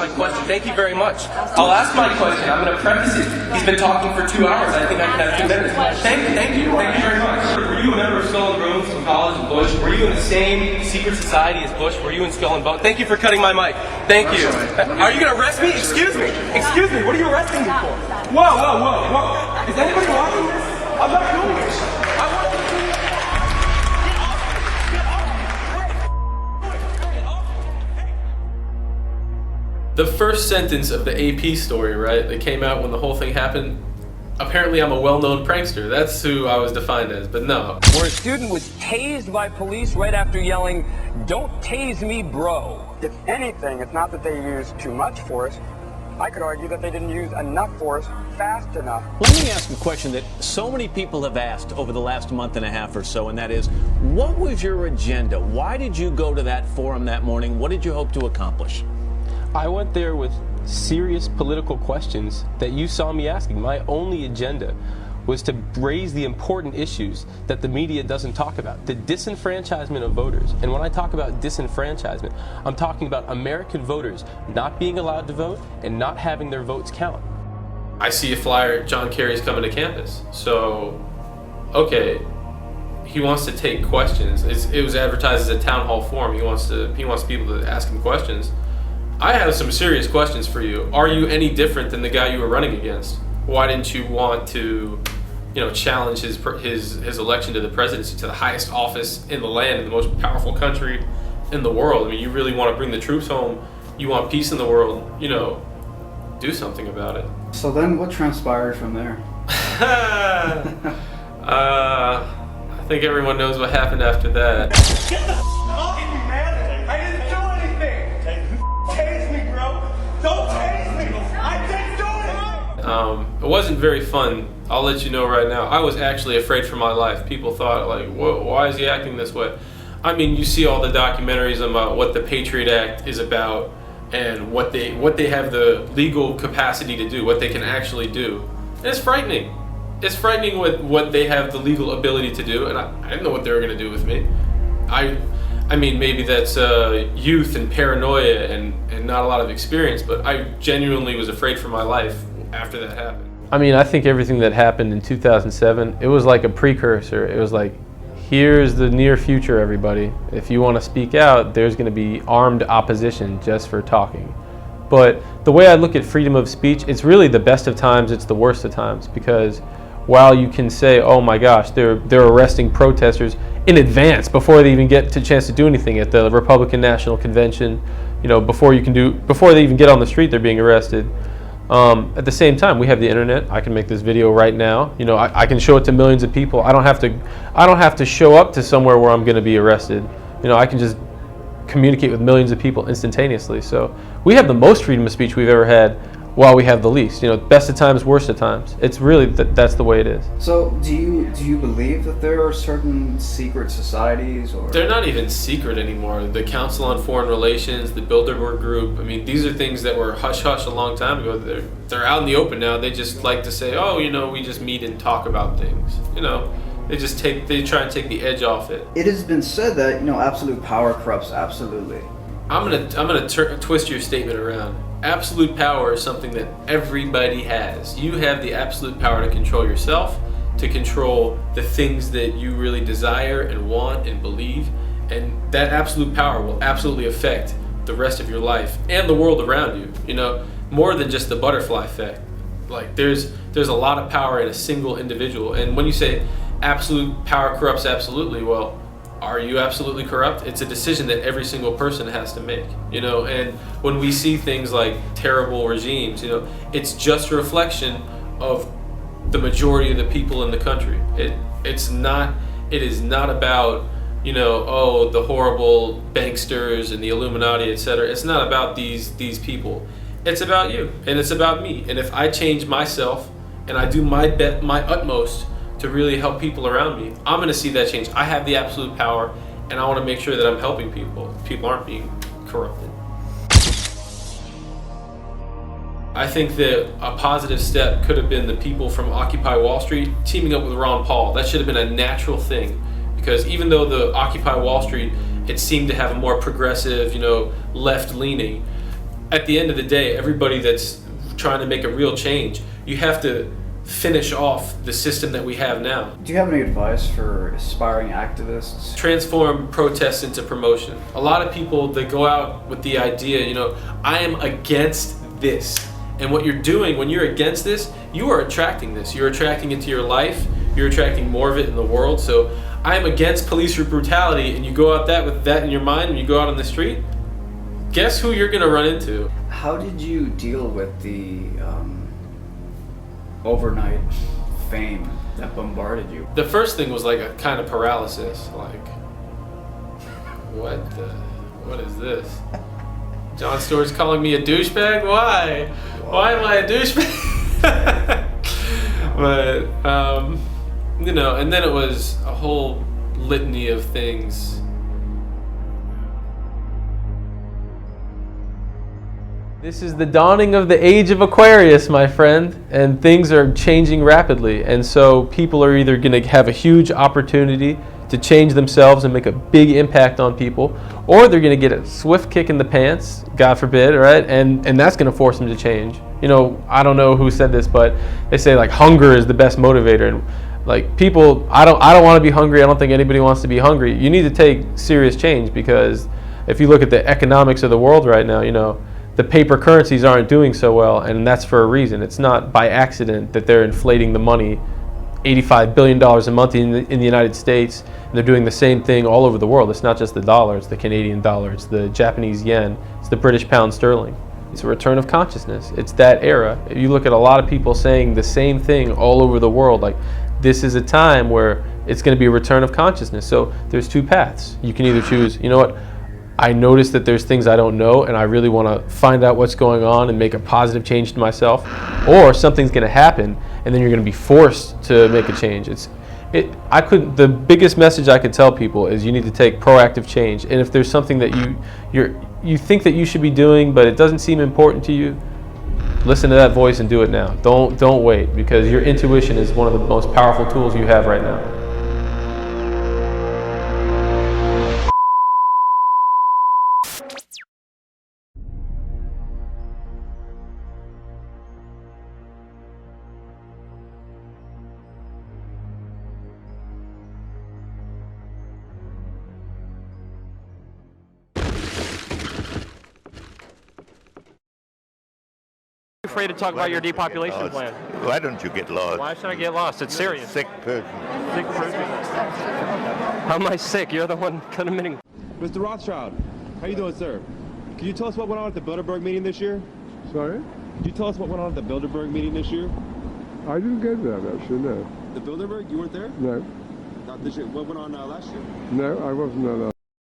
my question. Thank you very much. I'll ask my question. I'm going to preface it. He's been talking for 2 hours. I think I can have 2 minutes. Thank you. Thank you very much. Were you a member of Skull and Bones from college and Bush? Were you in the same secret society as Bush? Were you in Skull and Bones? Thank you for cutting my mic. Thank you. Are you going to arrest me? Excuse me. Excuse me. What are you arresting me for? Whoa, whoa, whoa, whoa. Is anybody watching this? I'm not doing this. I want to do this. The first sentence of the AP story, right, that came out when the whole thing happened, apparently I'm a well-known prankster. That's who I was defined as, but no. Where a student was tased by police right after yelling, "Don't tase me, bro." If anything, it's not that they used too much force. I could argue that they didn't use enough force fast enough. Let me ask a question that so many people have asked over the last month and a half or so, and that is, what was your agenda? Why did you go to that forum that morning? What did you hope to accomplish? I went there with serious political questions that you saw me asking. My only agenda was to raise the important issues that the media doesn't talk about, the disenfranchisement of voters. And when I talk about disenfranchisement, I'm talking about American voters not being allowed to vote and not having their votes count. I see a flyer, John Kerry's coming to campus. So, okay, he wants to take questions. It was advertised as a town hall forum. He wants people to ask him questions. I have some serious questions for you. Are you any different than the guy you were running against? Why didn't you want to, challenge his election to the presidency, to the highest office in the land, in the most powerful country in the world? I mean, you really want to bring the troops home. You want peace in the world. Do something about it. So then, what transpired from there? I think everyone knows what happened after that. Get the off me, man! I didn't do anything! Tase me, bro! Don't tase me! I didn't do anything! It wasn't very fun. I'll let you know right now. I was actually afraid for my life. People thought, like, why is he acting this way? I mean, you see all the documentaries about what the Patriot Act is about and what they have the legal capacity to do, what they can actually do. And it's frightening. It's frightening what they have the legal ability to do, and I didn't know what they were going to do with me. I mean, maybe that's youth and paranoia and not a lot of experience, but I genuinely was afraid for my life after that happened. I mean, I think everything that happened in 2007, it was like a precursor. It was like, here's the near future, everybody. If you want to speak out, there's going to be armed opposition just for talking. But the way I look at freedom of speech, it's really the best of times, it's the worst of times, because while you can say, oh my gosh, they're arresting protesters in advance before they even get a chance to do anything at the Republican National Convention, before they even get on the street, they're being arrested. At the same time, we have the internet. I can make this video right now. I can show it to millions of people. I don't have to show up to somewhere where I'm going to be arrested. I can just communicate with millions of people instantaneously. So we have the most freedom of speech we've ever had, while we have the least. Best of times, worst of times. It's really that's the way it is. So do you believe that there are certain secret societies, or they're not even secret anymore? The Council on Foreign Relations, the Bilderberg Group. I mean, these are things that were hush hush a long time ago. They're out in the open now. They just like to say, oh, we just meet and talk about things. They try and take the edge off it. It has been said that absolute power corrupts absolutely. I'm gonna twist your statement around. Absolute power is something that everybody has. You have the absolute power to control yourself, to control the things that you really desire and want and believe, and that absolute power will absolutely affect the rest of your life and the world around you. More than just the butterfly effect. Like there's a lot of power in a single individual, and when you say absolute power corrupts absolutely, well, are you absolutely corrupt? It's a decision that every single person has to make, and when we see things like terrible regimes, it's just a reflection of the majority of the people in the country. It is not about, the horrible banksters and the Illuminati, etc. It's not about these people. It's about you, and it's about me. And if I change myself and I do my utmost to really help people around me, I'm going to see that change. I have the absolute power, and I want to make sure that I'm helping people. People aren't being corrupted. I think that a positive step could have been the people from Occupy Wall Street teaming up with Ron Paul. That should have been a natural thing, because even though the Occupy Wall Street, it seemed to have a more progressive, left-leaning, at the end of the day, everybody that's trying to make a real change, you have to finish off the system that we have now. Do you have any advice for aspiring activists? Transform protests into promotion. A lot of people, they go out with the idea, you know, I am against this. And what you're doing when you're against this, you are attracting this. You're attracting it to your life. You're attracting more of it in the world. So I am against police brutality, and you go out with that in your mind when you go out on the street, guess who you're going to run into? How did you deal with the overnight fame that bombarded you? The first thing was like a kind of paralysis. Like, what is this? Jon Stewart's calling me a douchebag? Why? Why am I a douchebag? But, you know, and then it was a whole litany of things. This is the dawning of the age of Aquarius, my friend, and things are changing rapidly. And so people are either going to have a huge opportunity to change themselves and make a big impact on people, or they're going to get a swift kick in the pants, God forbid, right? And that's going to force them to change. You know, I don't know who said this, but they say like hunger is the best motivator. And like people, I don't want to be hungry. I don't think anybody wants to be hungry. You need to take serious change, because if you look at the economics of the world right now, you know, the paper currencies aren't doing so well, and that's for a reason. It's not by accident that they're inflating the money, $85 billion a month in the United States, and they're doing the same thing all over the world. It's not just the dollar, it's the Canadian dollar, it's the Japanese yen, it's the British pound sterling. It's a return of consciousness. It's that era. If you look at a lot of people saying the same thing all over the world, like this is a time where it's going to be a return of consciousness. So there's two paths. You can either choose, you know what, I notice that there's things I don't know and I really want to find out what's going on and make a positive change to myself, or something's going to happen and then you're going to be forced to make a change. The biggest message I could tell people is you need to take proactive change. And if there's something that you think that you should be doing but it doesn't seem important to you, listen to that voice and do it now. Don't wait, because your intuition is one of the most powerful tools you have right now. Afraid to talk about your depopulation plan. Why don't you get lost? Why should I get lost? It's serious. Sick person. Sick person. How am I sick? You're the one committing. Mr. Rothschild, how you doing, sir? Can you tell us what went on at the Bilderberg meeting this year? Sorry? Can you tell us what went on at the Bilderberg meeting this year? I didn't get that, actually, no. The Bilderberg? You weren't there? No. Not this year. What went on last year? No, I wasn't there.